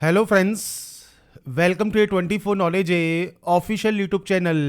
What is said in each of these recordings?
Hello friends, welcome to a 24 knowledge a official YouTube channel.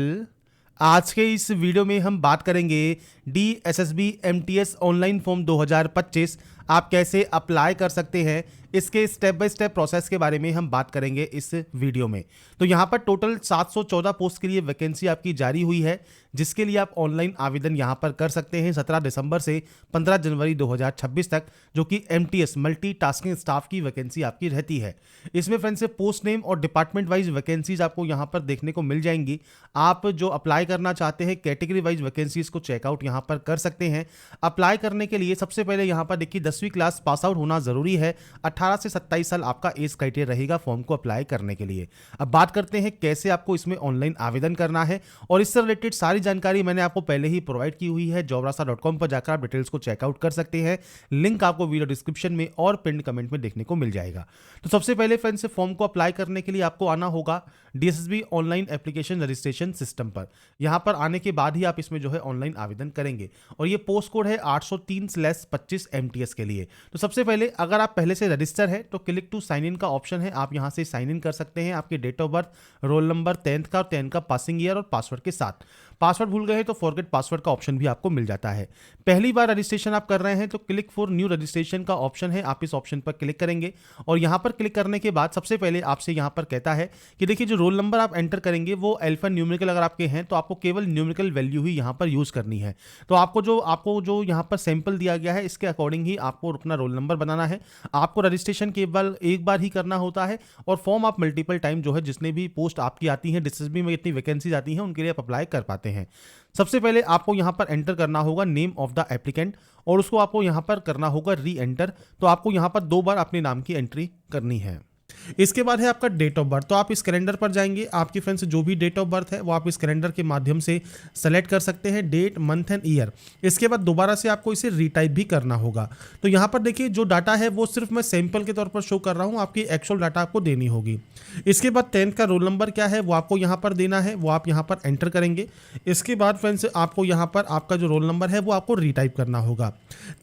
आज के इस video में हम बात करेंगे DSSB MTS ऑनलाइन फॉर्म 2025 आप कैसे अप्लाई कर सकते हैं। इसके स्टेप बाय स्टेप प्रोसेस के बारे में हम बात करेंगे इस वीडियो में। तो यहाँ पर टोटल 714 पोस्ट के लिए वैकेंसी आपकी जारी हुई है, जिसके लिए आप ऑनलाइन आवेदन यहाँ पर कर सकते हैं 17 दिसंबर से 15 जनवरी 2026 तक, जो कि MTS मल्टी टास्किंग स्टाफ की वैकेंसी आपकी रहती है। इसमें फ्रेंड्स से पोस्ट नेम और डिपार्टमेंट वाइज वैकेंसीज आपको यहाँ पर देखने को मिल जाएंगी। आप जो अप्लाई करना चाहते हैं कैटेगरी वाइज वैकेंसीज को चेकआउट यहाँ पर कर सकते हैं। अप्लाई करने के लिए सबसे पहले यहाँ पर देखिए 10वीं क्लास पास आउट होना जरूरी है। 18 से 27 साल आपका एज क्राइटेरिया रहेगा फॉर्म को अप्लाई करने के लिए। अब बात करते हैं कैसे आपको इसमें ऑनलाइन आवेदन करना है, और इससे रिलेटेड सारी जानकारी मैंने आपको पहले ही प्रोवाइड की हुई है। jobrasa.com पर जाकर आप डिटेल्स को चेकआउट कर सकते हैं। लिंक आपको वीडियो डिस्क्रिप्शन में और पिन कमेंट में देखने को मिल जाएगा। तो सबसे पहले फ्रेंड्स फॉर्म को अप्लाई करने के लिए आपको आना होगा DSSB online application registration system पर। यहां पर आने के बाद ही आप इसमें जो है ऑनलाइन आवेदन करेंगे, और ये पोस्ट कोड है 803/25 MTS के लिए। तो सबसे पहले अगर आप पहले से रजिस्टर है तो क्लिक टू साइन इन का ऑप्शन है, आप यहां से साइन इन कर सकते हैं आपके date of birth, roll number, 10th का और 10th का पासिंग ईयर और पासवर्ड के साथ। पासवर्ड भूल गए तो फॉरगेट पासवर्ड का ऑप्शन भी आपको मिल जाता है। पहली बार रजिस्ट्रेशन आप कर रहे हैं तो क्लिक फॉर न्यू रजिस्ट्रेशन का ऑप्शन है, आप इस ऑप्शन पर क्लिक करेंगे। और यहां पर क्लिक करने के बाद सबसे पहले आपसे यहां पर कहता है कि देखिए जो रोल नंबर आप एंटर करेंगे वो अल्फा न्यूमेरिकल अगर आपके हैं तो आपको केवल न्यूमेरिकल वैल्यू ही यहां पर यूज करनी है। तो आपको जो यहां पर सैंपल दिया गया है इसके अकॉर्डिंग ही आपको अपना रोल नंबर बनाना है। आपको रजिस्ट्रेशन केवल एक बार ही करना होता है, और फॉर्म आप मल्टीपल टाइम जो है जितने भी पोस्ट आपकी आती हैं DSSB में इतनी वैकेंसीज आती हैं उनके लिए आप अप्लाई कर पाते हैं। सबसे पहले आपको यहां पर एंटर करना होगा नेम ऑफ द एप्लीकेंट, और उसको आपको यहां पर करना होगा री एंटर। तो आपको यहां पर 2 बार अपने नाम की एंट्री करनी है। इसके बाद है आपका डेट ऑफ बर्थ। तो आप इस कैलेंडर पर जाएंगे, आपके फ्रेंड्स जो भी डेट ऑफ बर्थ है वो आप इस कैलेंडर के माध्यम से सेलेक्ट कर सकते हैं, डेट, मंथ एंड ईयर। इसके बाद दोबारा से आपको इसे रीटाइप भी करना होगा। तो यहाँ पर देखिए जो डाटा है वो सिर्फ मैं सैंपल के तौर पर शो कर रहा हूँ, आपकी एक्चुअल डाटा आपको देनी होगी। इसके बाद 10th का रोल नंबर क्या है वो आपको यहाँ पर देना है, वो आप यहाँ पर एंटर करेंगे। इसके बाद फ्रेंड्स आपको यहाँ पर आपका जो रोल नंबर है वो आपको रीटाइप करना होगा।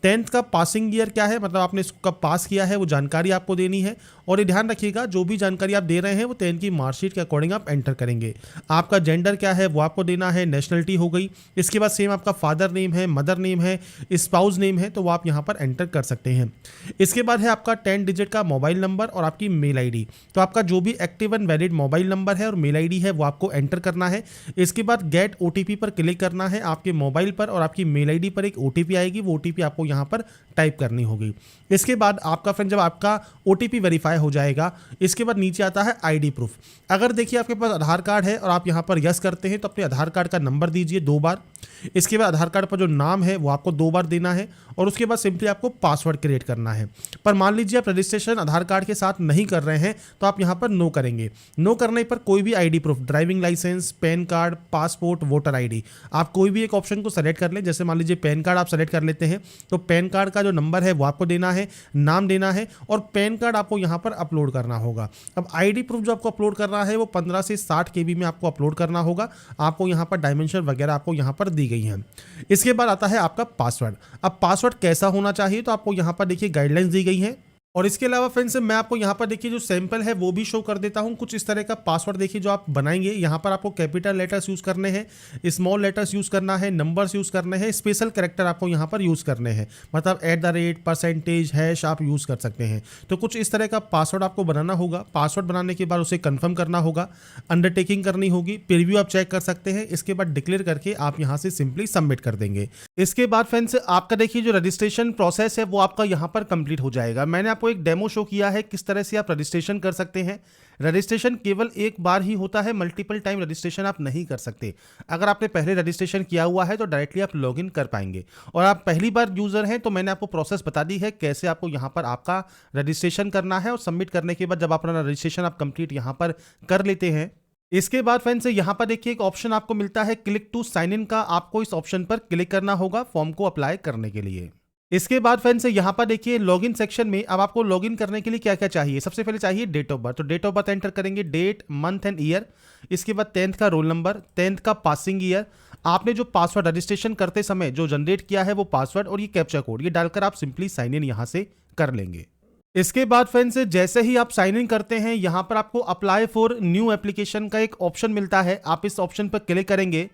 10th का पासिंग ईयर क्या है, मतलब आपने कब पास किया है वो जानकारी आपको देनी है। और ये ध्यान रखिएगा जो भी जानकारी आप दे रहे हैं वो 10th की मार्कशीट के अकॉर्डिंग आप एंटर करेंगे। आपका जेंडर क्या है वो आपको देना है, नेशनलिटी हो गई। इसके बाद सेम आपका फादर नेम है, मदर नेम है, स्पाउस नेम है, तो वो आप यहाँ पर एंटर कर सकते हैं। इसके बाद है आपका 10 डिजिट का मोबाइल नंबर और आपकी मेल आईडी। तो आपका जो भी active and valid mobile number है और मेल आईडी है वो आपको एंटर करना है। इसके बाद गेट OTP पर क्लिक करना है। आपके मोबाइल पर और आपकी मेल आईडी पर एक OTP आएगी, वो OTP आपको यहाँ पर टाइप करनी होगी। इसके बाद आपका फ्रेंड जब आपका OTP वेरीफाई हो जाएगा, इसके बाद नीचे आता है ID प्रूफ। अगर देखिए आपके पास आधार कार्ड है और आप यहाँ पर यस करते हैं तो अपने आधार कार्ड का नंबर दीजिए 2 बार। इसके बाद आधार कार्ड पर जो नाम है वो आपको 2 बार देना है, और उसके बाद सिंपली आपको पासवर्ड क्रिएट करना है। पर मान लीजिए आप रजिस्ट्रेशन आधार कार्ड के साथ नहीं कर रहे हैं तो आप यहाँ पर नो करेंगे। नो करने पर कोई भी ID proof, driving licence, PAN card, passport, voter ID, आप कोई भी एक ऑप्शन को सेलेक्ट कर लें। जैसे मान लीजिए पैन कार्ड आप सेलेक्ट कर लेते हैं तो पैन कार्ड का जो नंबर है वो आपको देना है, नाम देना है, और पैन कार्ड आपको यहाँ पर अपलोड करना होगा। अब ID प्रूफ जो आपको अपलोड करना है वो 15 से 60 KB में आपको अपलोड करना होगा। आपको यहाँ पर डायमेंशन वगैरह आपको यहाँ पर दी गई हैं। इसके बाद आता है आपका पासवर्ड। अब पासवर्ड कैसा होना चाहिए तो आपको यहाँ पर देखिए गाइडलाइंस दी गई हैं। और इसके अलावा फ्रेंड्स मैं आपको यहाँ पर देखिए जो सैंपल है वो भी शो कर देता हूँ। कुछ इस तरह का पासवर्ड देखिए जो आप बनाएंगे, यहाँ पर आपको कैपिटल लेटर्स यूज़ करने हैं, स्मॉल लेटर्स यूज़ करना है, नंबर्स यूज़ करने हैं, स्पेशल कैरेक्टर आपको यहाँ पर यूज़ करने हैं, मतलब @ परसेंटेज हैश आप यूज़ कर सकते हैं। तो कुछ इस तरह का पासवर्ड आपको बनाना होगा। पासवर्ड बनाने के बाद उसे कन्फर्म करना होगा, अंडरटेकिंग करनी होगी, प्रीव्यू आप चेक कर सकते हैं। इसके बाद डिक्लेयर करके आप यहाँ से सिंपली सबमिट कर देंगे। इसके बाद फ्रेंड्स आपका देखिए जो रजिस्ट्रेशन प्रोसेस है वो आपका यहाँ पर कंप्लीट हो जाएगा। मैंने आपको एक डेमो शो किया है किस तरह से आप रजिस्ट्रेशन कर सकते हैं। रजिस्ट्रेशन केवल एक बार ही होता है, मल्टीपल टाइम रजिस्ट्रेशन आप नहीं कर सकते। अगर आपने पहले रजिस्ट्रेशन किया हुआ है तो डायरेक्टली आप लॉगिन कर पाएंगे, और आप पहली बार यूजर हैं तो मैंने आपको प्रोसेस बता दी है कैसे आपको यहाँ पर आपका रजिस्ट्रेशन करना है। और सबमिट करने के बाद जब अपना रजिस्ट्रेशन आप कंप्लीट यहाँ पर कर लेते हैं, इसके बाद फ्रेंड्स यहाँ पर देखिए एक ऑप्शन आपको मिलता है क्लिक टू साइन इन का। आपको इस ऑप्शन पर क्लिक करना होगा फॉर्म को अप्लाई करने के लिए। इसके बाद फ्रेंड्स यहाँ पर देखिए लॉगिन सेक्शन में अब आपको लॉगिन करने के लिए क्या क्या चाहिए। सबसे पहले चाहिए डेट ऑफ बर्थ। तो डेट ऑफ बर्थ एंटर करेंगे, डेट, मंथ एंड ईयर। इसके बाद 10th का रोल नंबर, 10th का पासिंग ईयर, आपने जो पासवर्ड रजिस्ट्रेशन करते समय जो जनरेट किया है वो पासवर्ड, और ये कैप्चा कोड, ये डालकर आप सिंपली साइन इन यहाँ से कर लेंगे। इसके बाद फ्रेंड्स जैसे ही आप साइन इन करते हैं, यहाँ पर आपको अप्लाई फॉर न्यू एप्लीकेशन का एक ऑप्शन मिलता है। आप इस ऑप्शन पर क्लिक करेंगे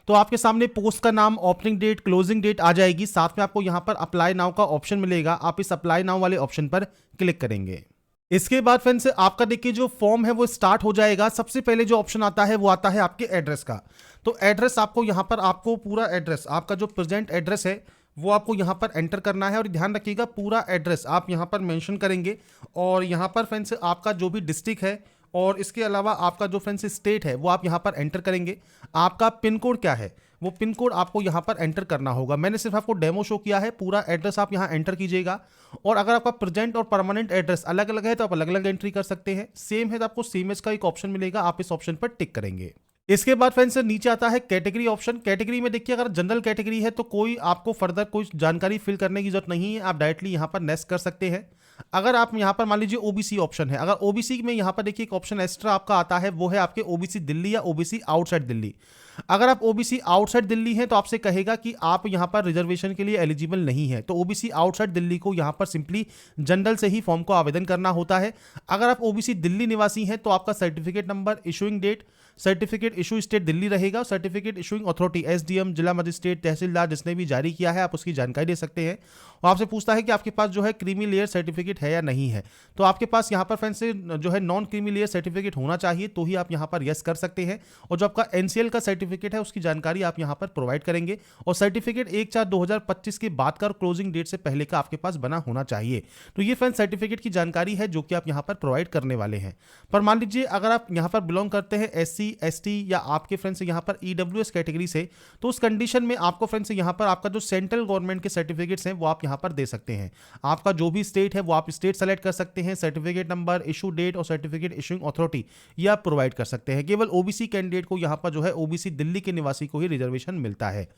तो आपके सामने पोस्ट का नाम, ओपनिंग डेट, क्लोजिंग डेट आ जाएगी। साथ में आपको यहाँ पर अप्लाई नाउ का ऑप्शन मिलेगा। आप इस अप्लाई नाउ वाले ऑप्शन पर क्लिक करेंगे। इसके बाद फ्रेंड्स आपका देखिए जो फॉर्म है वो स्टार्ट हो जाएगा। सबसे पहले जो ऑप्शन आता है वो आता है आपके एड्रेस का। तो एड्रेस आपको यहाँ पर आपको पूरा एड्रेस, आपका जो प्रेजेंट एड्रेस है वो आपको यहाँ पर एंटर करना है। और ध्यान रखिएगा पूरा एड्रेस आप यहाँ पर मेंशन करेंगे। और यहाँ पर फ्रेंड्स आपका जो भी डिस्ट्रिक्ट है और इसके अलावा आपका जो फ्रेंड्स स्टेट है वो आप यहाँ पर एंटर करेंगे। आपका पिन कोड क्या है वो पिन कोड आपको यहाँ पर एंटर करना होगा। मैंने सिर्फ आपको डेमो शो किया है, पूरा एड्रेस आप यहाँ एंटर कीजिएगा। और अगर आपका प्रेजेंट और परमानेंट एड्रेस अलग अलग है तो आप अलग अलग एंट्री कर सकते हैं। सेम है तो आपको सेम एज का एक ऑप्शन मिलेगा, आप इस ऑप्शन पर टिक करेंगे। इसके बाद फ्रेंड्स नीचे आता है कैटेगरी ऑप्शन। कैटेगरी में देखिए अगर जनरल कैटेगरी है तो कोई आपको फर्दर कोई जानकारी फिल करने की जरूरत नहीं है, आप डायरेक्टली यहाँ पर नेक्स्ट कर सकते हैं। अगर आप यहाँ पर मान लीजिए ओबीसी ऑप्शन है, अगर ओबीसी में यहाँ पर देखिए एक ऑप्शन एक्स्ट्रा आपका आता है, वो है आपके ओबीसी दिल्ली या ओबीसी आउटसाइड दिल्ली। अगर आप ओबीसी आउटसाइड दिल्ली हैं तो आपसे कहेगा कि आप यहाँ पर रिजर्वेशन के लिए एलिजिबल नहीं है। तो ओबीसी आउटसाइड दिल्ली को यहाँ पर सिंपली जनरल से ही फॉर्म को आवेदन करना होता है। अगर आप ओबीसी दिल्ली निवासी हैं तो आपका certificate number, issuing date, certificate issue state Delhi रहेगा। सर्टिफिकेट इशूइंग अथॉरिटी एसडीएम, जिला मजिस्ट्रेट, तहसीलदार जिसने भी जारी किया है आप उसकी जानकारी दे सकते हैं। और आपसे पूछता है कि आपके पास जो है क्रीमी लेयर सर्टिफिकेट है या नहीं है। तो आपके पास यहाँ पर फ्रेंड्स जो है नॉन क्रीमी लेयर सर्टिफिकेट होना चाहिए, तो ही आप यहाँ पर यस कर सकते हैं। और जो आपका एनसीएल का सर्टिफिकेट है उसकी जानकारी आप यहाँ पर प्रोवाइड करेंगे। और सर्टिफिकेट 1/4/2025 के बाद का क्लोजिंग डेट से पहले का आपके पास बना होना चाहिए। तो ये फ्रेंड्स सर्टिफिकेट की जानकारी है जो कि आप यहाँ पर प्रोवाइड करने वाले हैं। पर मान लीजिए अगर आप यहाँ पर बिलोंग करते हैं एससी, एसटी या आपके फ्रेंड्स यहाँ पर ईडब्ल्यूएस कैटेगरी से, तो उस कंडीशन में आपको फ्रेंड्स यहाँ पर आपका जो सेंट्रल गवर्नमेंट के सर्टिफिकेट्स हैं वो आप यहाँ पर दे सकते हैं। आपका जो भी स्टेट है वो आप स्टेट सेलेक्ट कर सकते हैं। सर्टिफिकेट नंबर, इशू डेट और सर्टिफिकेट इशूइंग अथॉरिटी ये आप प्रोवाइड कर सकते हैं। केवल ओबीसी कैंडिडेट को यहाँ पर जो है ओबीसी दिल्ली के निवासी को ही रिजर्वेशन मिलता है।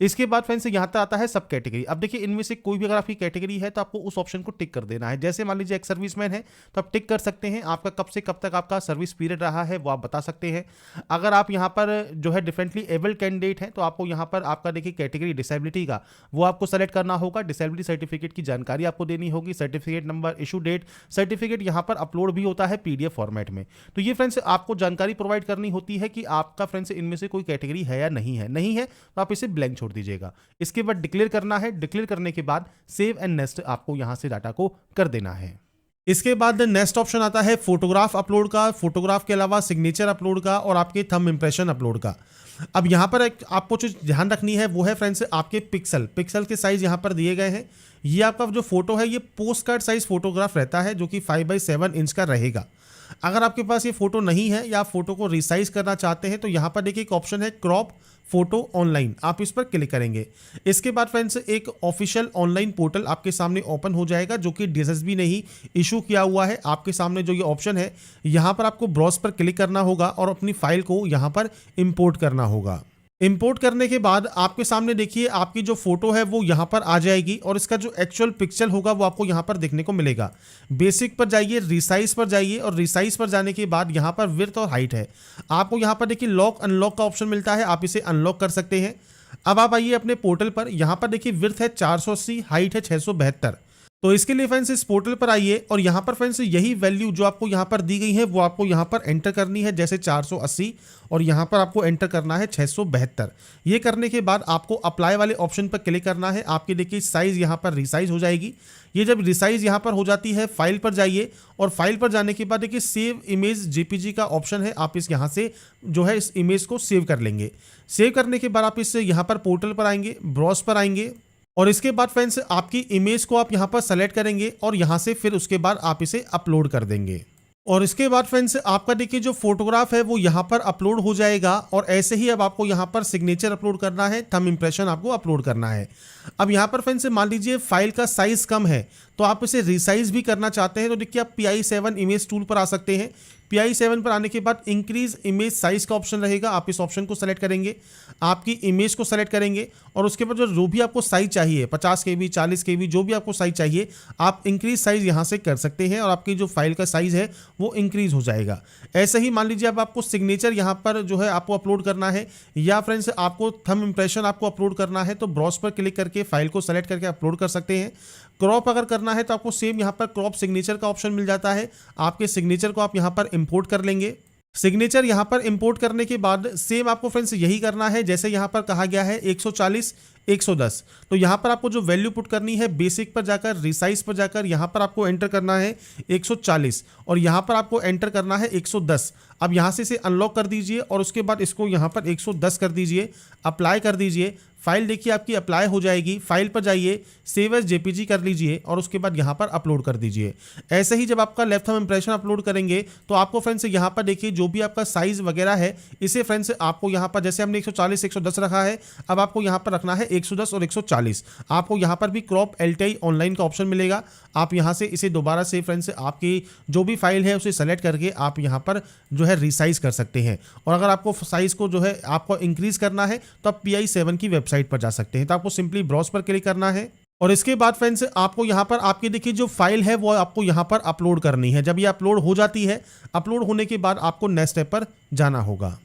इसके बाद फ्रेंड्स यहाँ तक आता है सब कैटेगरी। अब देखिए इनमें से कोई भी अगर आपकी कैटेगरी है तो आपको उस ऑप्शन को टिक कर देना है। जैसे मान लीजिए एक सर्विसमैन है तो आप टिक कर सकते हैं, आपका कब से कब तक आपका सर्विस पीरियड रहा है वो आप बता सकते हैं। अगर आप यहाँ पर जो है डिफरेंटली एबल्ड कैंडिडेट है तो आपको यहाँ पर आपका देखिए कैटेगरी डिसेबिलिटी का वो आपको सेलेक्ट करना होगा। डिसेबिलिटी सर्टिफिकेट की जानकारी आपको देनी होगी, certificate number, issue date. Certificate यहाँ पर अपलोड भी होता है पीडीएफ फॉर्मेट में। तो ये फ्रेंड्स आपको जानकारी प्रोवाइड करनी होती है कि आपका फ्रेंड्स इनमें से कोई कैटेगरी है या नहीं है। नहीं है तो आप इसे ब्लैंक छोड़ दीजिएगा। इसके बाद डिक्लेयर करना है। डिक्लेयर करने के बाद सेव एंड नेक्स्ट आपको यहां से डाटा को कर देना है। इसके बाद नेक्स्ट ऑप्शन आता है फोटोग्राफ अपलोड का। फोटोग्राफ के अलावा सिग्नेचर अपलोड का और आपके थंब इंप्रेशन अपलोड का। अब यहाँ पर एक आपको जो ध्यान रखनी है वो है फ्रेंड्स आपके पिक्सल के साइज यहाँ पर दिए गए हैं। ये आपका जो फोटो है ये पोस्ट कार्ड साइज फोटोग्राफ रहता है जो कि 5/7 इंच का रहेगा। अगर आपके पास ये फोटो नहीं है या आप फोटो को रिसाइज करना चाहते हैं तो यहाँ पर देखिए एक ऑप्शन है क्रॉप फोटो ऑनलाइन, आप इस पर क्लिक करेंगे। इसके बाद फ्रेंड्स एक ऑफिशियल ऑनलाइन पोर्टल आपके सामने ओपन हो जाएगा जो कि डीएसएसबी ने ही इशू किया हुआ है। आपके सामने जो ये ऑप्शन है यहाँ पर आपको ब्राउज पर क्लिक करना होगा और अपनी फाइल को यहाँ पर इंपोर्ट करना होगा। इंपोर्ट करने के बाद आपके सामने देखिए आपकी जो फोटो है वो यहाँ पर आ जाएगी और इसका जो एक्चुअल पिक्सल होगा वो आपको यहाँ पर देखने को मिलेगा। बेसिक पर जाइए, रिसाइज पर जाइए और रिसाइज पर जाने के बाद यहाँ पर विड्थ और हाइट है। आपको यहाँ पर देखिए लॉक अनलॉक का ऑप्शन मिलता है, आप इसे अनलॉक कर सकते हैं। अब आप आइए अपने पोर्टल पर, यहाँ पर देखिए विड्थ है 480, हाइट है 672। तो इसके लिए फ्रेंड्स इस पोर्टल पर आइए और यहाँ पर फ्रेंड्स यही वैल्यू जो आपको यहाँ पर दी गई है वो आपको यहाँ पर एंटर करनी है। जैसे 480 और यहाँ पर आपको एंटर करना है 672। ये करने के बाद आपको अप्लाई वाले ऑप्शन पर क्लिक करना है। आपकी देखिए साइज़ यहाँ पर रिसाइज हो जाएगी। ये जब रिसाइज यहाँ पर हो जाती है फाइल पर जाइए और फाइल पर जाने के बाद देखिए सेव इमेज जेपीजी का ऑप्शन है, आप इस यहाँ से जो है इस इमेज को सेव कर लेंगे। सेव करने के बाद आप इस यहाँ पर पोर्टल पर आएंगे, ब्राउज पर आएंगे और इसके बाद फ्रेंड्स आपकी इमेज को आप यहाँ पर सेलेक्ट करेंगे और यहाँ से फिर उसके बाद आप इसे अपलोड कर देंगे। और इसके बाद फ्रेंड्स आपका देखिए जो फोटोग्राफ है वो यहाँ पर अपलोड हो जाएगा और ऐसे ही अब आपको यहाँ पर सिग्नेचर अपलोड करना है, थंब इंप्रेशन आपको अपलोड करना है। अब यहाँ पर फ्रेंड्स मान लीजिए फाइल का साइज कम है तो आप इसे रिसाइज भी करना चाहते हैं तो देखिए आप PI7 इमेज टूल पर आ सकते हैं। PI7 पर आने के बाद इंक्रीज इमेज साइज का ऑप्शन रहेगा, आप इस ऑप्शन को सेलेक्ट करेंगे, आपकी इमेज को सेलेक्ट करेंगे और उसके बाद जो भी आपको साइज चाहिए 50 KB 40 KB जो भी आपको साइज चाहिए आप इंक्रीज साइज यहाँ से कर सकते हैं और आपकी जो फाइल का साइज है वो इंक्रीज हो जाएगा। ऐसे ही मान लीजिए अब आपको सिग्नेचर यहाँ पर जो है आपको अपलोड करना है या फ्रेंड्स आपको थंब इंप्रेशन आपको अपलोड करना है तो ब्राउज पर क्लिक करके फाइल को सेलेक्ट करके अपलोड कर सकते हैं। क्रॉप अगर करना है तो आपको सेम यहाँ पर क्रॉप सिग्नेचर का ऑप्शन मिल जाता है। आपके सिग्नेचर को आप यहाँ पर इंपोर्ट कर लेंगे। सिग्नेचर यहाँ पर इंपोर्ट करने के बाद सेम आपको फ्रेंड्स यही करना है जैसे यहाँ पर कहा गया है 140 110। तो यहाँ पर आपको जो वैल्यू पुट करनी है बेसिक पर जाकर रिसाइज पर जाकर यहाँ पर आपको एंटर करना है 140 और यहाँ पर आपको एंटर करना है 110। अब यहाँ से इसे अनलॉक कर दीजिए और उसके बाद इसको यहाँ पर 110 कर दीजिए, अप्लाई कर दीजिए। फाइल देखिए आपकी अप्लाई हो जाएगी। फाइल पर जाइए, सेव एज जेपीजी कर लीजिए और उसके बाद यहाँ पर अपलोड कर दीजिए। ऐसे ही जब आपका लेफ्ट थंब इंप्रेशन अपलोड करेंगे तो आपको फ्रेंड्स यहाँ पर देखिए जो भी आपका साइज वगैरह है इसे फ्रेंड्स आपको यहाँ पर जैसे हमने 140 110 रखा है, अब आपको यहाँ पर रखना है 110 और 140। आपको यहाँ पर भी क्रॉप एलटीआई ऑनलाइन का ऑप्शन मिलेगा। आप यहाँ से इसे दोबारा से फ्रेंड्स आपकी जो भी फाइल है उसे सेलेक्ट करके आप यहाँ पर जो है रिसाइज कर सकते हैं। और अगर आपको साइज को जो है आपको इंक्रीज करना है तो आप PI7 की वेबसाइट पर जा सकते हैं। तो आपको सिंपली ब्राउज पर क्लिक करना है और इसके बाद फ्रेंड्स आपको यहाँ पर आपकी देखिए जो फाइल है वो आपको यहाँ पर अपलोड करनी है। जब ये अपलोड हो जाती है, अपलोड होने के बाद आपको नेक्स्ट स्टेप पर जाना होगा।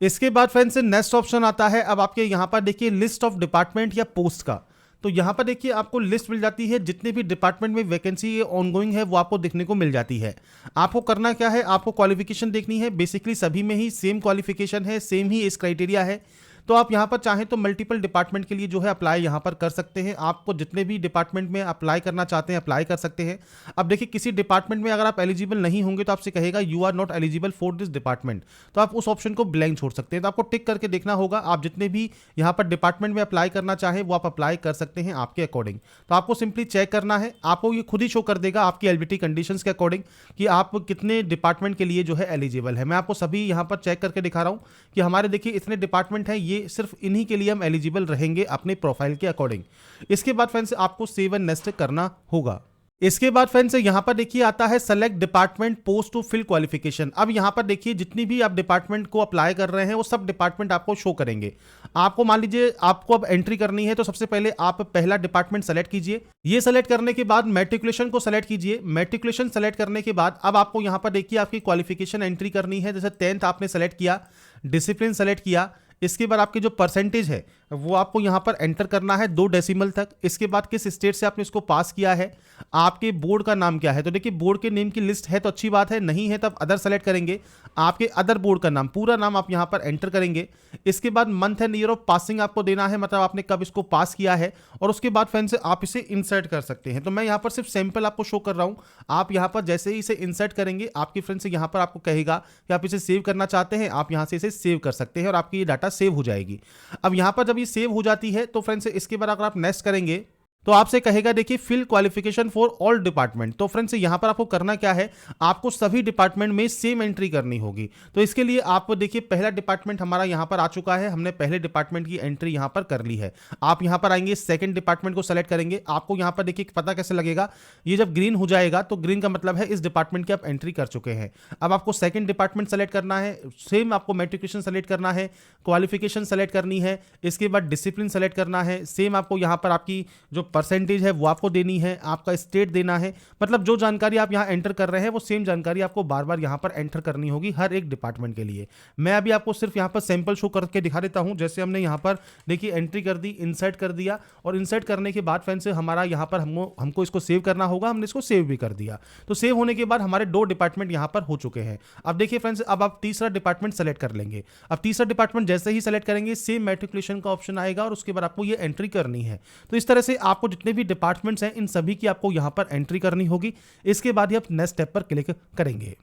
इसके बाद फ्रेंड्स नेक्स्ट ऑप्शन आता है अब आपके यहाँ पर देखिए लिस्ट ऑफ डिपार्टमेंट या पोस्ट का। तो यहाँ पर देखिए आपको लिस्ट मिल जाती है, जितने भी डिपार्टमेंट में वैकेंसी ऑनगोइंग है वो आपको देखने को मिल जाती है। आपको करना क्या है, आपको क्वालिफिकेशन देखनी है। बेसिकली सभी में ही सेम क्वालिफिकेशन है, सेम ही एज क्राइटेरिया है। तो आप यहाँ पर चाहें तो मल्टीपल डिपार्टमेंट के लिए जो है अप्लाई यहाँ पर कर सकते हैं। आपको जितने भी डिपार्टमेंट में अप्लाई करना चाहते हैं अप्लाई कर सकते हैं। अब देखिए किसी डिपार्टमेंट में अगर आप एलिजिबल नहीं होंगे तो आपसे कहेगा you are not eligible for this department, तो आप उस ऑप्शन को ब्लैंक छोड़ सकते हैं। तो आपको टिक करके देखना होगा। आप जितने भी यहाँ पर डिपार्टमेंट में अप्लाई करना चाहें वो आप अप्लाई कर सकते हैं आपके अकॉर्डिंग। तो आपको सिंपली चेक करना है, आपको ये खुद ही शो कर देगा आपकी एलिजिबिलिटी कंडीशंस के अकॉर्डिंग कि आप कितने डिपार्टमेंट के लिए जो है एलिजिबल है। मैं आपको सभी यहाँ पर चेक करके दिखा रहा हूँ कि हमारे देखिए इतने डिपार्टमेंट हैं, ये सिर्फ इन्हीं के लिए हम एलिजिबल रहेंगे अपने प्रोफाइल के अकॉर्डिंग। इसके बाद फ्रेंड्स आपको सेव एंड नेक्स्ट करना होगा। इसके बाद फ्रेंड्स यहां पर देखिए आता है select department post to fill qualification. अब यहां पर देखिए जितनी भी आप डिपार्टमेंट को अप्लाई कर रहे हैं वो सब डिपार्टमेंट आपको शो करेंगे। आपको मान लीजिए आपको अब एंट्री करनी है तो सबसे पहले आप पहला डिपार्टमेंट सेलेक्ट कीजिए। ये सेलेक्ट करने के बाद मैट्रिकुलेशन को सेलेक्ट कीजिए। मैट्रिकुलेशन सेलेक्ट करने के बाद अब आपको यहां पर देखिए आपकी क्वालिफिकेशन एंट्री करनी है। जैसे 10th आपने सेलेक्ट किया, डिसिप्लिन सेलेक्ट किया। इसके बाद आपके जो परसेंटेज है वो आपको यहाँ पर एंटर करना है 2 डेसिमल तक। इसके बाद किस स्टेट से आपने इसको पास किया है, आपके बोर्ड का नाम क्या है। तो देखिए बोर्ड के नेम की लिस्ट है तो अच्छी बात है, नहीं है तब अदर सेलेक्ट करेंगे। आपके अदर बोर्ड का नाम, पूरा नाम आप यहाँ पर एंटर करेंगे। इसके बाद month and year of passing आपको देना है, मतलब आपने कब इसको पास किया है। और उसके बाद फ्रेंड्स आप इसे इंसर्ट कर सकते हैं। तो मैं यहाँ पर सिर्फ सैंपल आपको शो कर रहा हूँ। आप यहाँ पर जैसे ही इसे इंसर्ट करेंगे आपके फ्रेंड्स यहाँ पर आपको कहेगा कि आप इसे सेव करना चाहते हैं, आप यहाँ से इसे सेव कर सकते हैं और आपकी ये डाटा सेव हो जाएगी। अब यहाँ पर जब ये सेव हो जाती है तो फ्रेंड्स इसके बाद अगर आप नेक्स्ट करेंगे तो आपसे कहेगा देखिए fill qualification for all department. तो फ्रेंड्स यहां पर आपको करना क्या है, आपको सभी डिपार्टमेंट में सेम एंट्री करनी होगी। तो इसके लिए आप देखिए पहला डिपार्टमेंट हमारा यहां पर आ चुका है, हमने पहले डिपार्टमेंट की एंट्री यहां पर कर ली है। आप यहां पर आएंगे, सेकंड डिपार्टमेंट को सेलेक्ट करेंगे। आपको यहां पर देखिए पता कैसे लगेगा, ये जब ग्रीन हो जाएगा तो ग्रीन का मतलब है इस डिपार्टमेंट की आप एंट्री कर चुके हैं। अब आपको सेकंड डिपार्टमेंट सेलेक्ट करना है, सेम आपको मैट्रिकुलेशन सेलेक्ट करना है, क्वालिफिकेशन सेलेक्ट करनी है। इसके बाद डिसिप्लिन सेलेक्ट करना है, सेम आपको यहां पर आपकी जो परसेंटेज है वो आपको देनी है, आपका स्टेट देना है। मतलब जो जानकारी आप यहां एंटर कर रहे हैं वो सेम जानकारी आपको बार बार यहां पर एंटर करनी होगी हर एक डिपार्टमेंट के लिए। मैं अभी आपको सिर्फ यहां पर सैंपल शो करके दिखा देता हूं। जैसे हमने यहां पर देखिए एंट्री कर दी, इंसर्ट कर दिया और इंसर्ट करने के बाद फ्रेंड्स हमारा यहां पर हमको इसको सेव करना होगा। हमने इसको सेव भी कर दिया। तो सेव होने के बाद हमारे 2 डिपार्टमेंट यहां पर हो चुके हैं। अब देखिए फ्रेंड्स अब आप तीसरा डिपार्टमेंट सेलेक्ट कर लेंगे। अब तीसरा डिपार्टमेंट जैसे ही सेलेक्ट करेंगे सेम मैट्रिकुलेशन का ऑप्शन आएगा और उसके बाद आपको ये एंट्री करनी है। तो इस तरह से आपको जितने भी डिपार्टमेंट्स हैं इन सभी की आपको यहां पर एंट्री करनी होगी। इसके बाद ही आप नेक्स्ट स्टेप पर क्लिक करेंगे।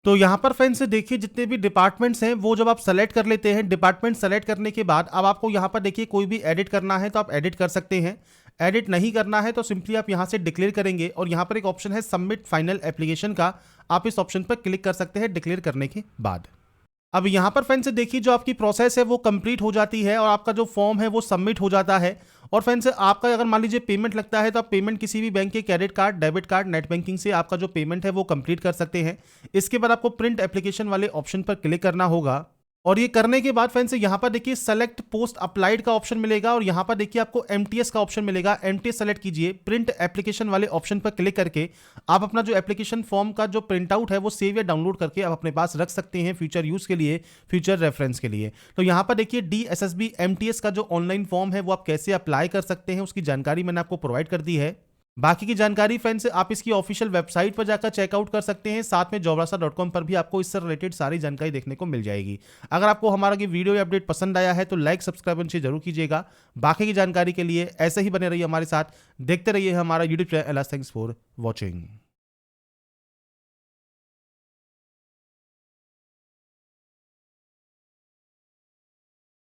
तो यहां पर फ्रेंड्स देखिए जितने भी डिपार्टमेंट्स हैं वो जब आप सेलेक्ट कर लेते हैं, डिपार्टमेंट सेलेक्ट करने के बाद अब आपको यहां पर देखिए कोई भी एडिट करना है तो आप एडिट कर सकते हैं। एडिट नहीं करना है तो सिंपली आप यहां से डिक्लेयर करेंगे और यहां पर एक ऑप्शन है सबमिट फाइनल एप्लीकेशन का, आप इस ऑप्शन पर क्लिक कर सकते हैं डिक्लेयर करने के बाद। अब यहां पर फ्रेंड्स देखिए जो आपकी प्रोसेस है वो कंप्लीट हो जाती है और आपका जो फॉर्म है वो सबमिट हो जाता है। और फ्रेंड्स आपका अगर मान लीजिए पेमेंट लगता है तो आप पेमेंट किसी भी बैंक के credit card, debit card, net banking से आपका जो पेमेंट है वो कंप्लीट कर सकते हैं। इसके बाद आपको प्रिंट एप्लीकेशन वाले ऑप्शन पर क्लिक करना होगा और ये करने के बाद फ्रेंड्स यहाँ पर देखिए सेलेक्ट पोस्ट अप्लाइड का ऑप्शन मिलेगा और यहाँ पर देखिए आपको एमटीएस का ऑप्शन मिलेगा। एमटीएस सेलेक्ट कीजिए, प्रिंट एप्लीकेशन वाले ऑप्शन पर क्लिक करके आप अपना जो एप्लीकेशन फॉर्म का जो प्रिंट आउट है वो सेव या डाउनलोड करके आप अपने पास रख सकते हैं फ्यूचर यूज़ के लिए, फ्यूचर रेफरेंस के लिए। तो यहाँ पर देखिए DSSB MTS का जो ऑनलाइन फॉर्म है वो आप कैसे अप्लाई कर सकते हैं उसकी जानकारी मैंने आपको प्रोवाइड कर दी है। बाकी की जानकारी फ्रेंड्स आप इसकी ऑफिशियल वेबसाइट पर जाकर चेकआउट कर सकते हैं। साथ में jobrasa.com पर भी आपको इससे रिलेटेड सारी जानकारी देखने को मिल जाएगी। अगर आपको हमारा ये वीडियो या अपडेट पसंद आया है तो लाइक सब्सक्राइब और शेयर जरूर कीजिएगा। बाकी की जानकारी के लिए ऐसे ही बने रहिए हमारे साथ, देखते रहिए हमारा YouTube channel. Thanks for watching.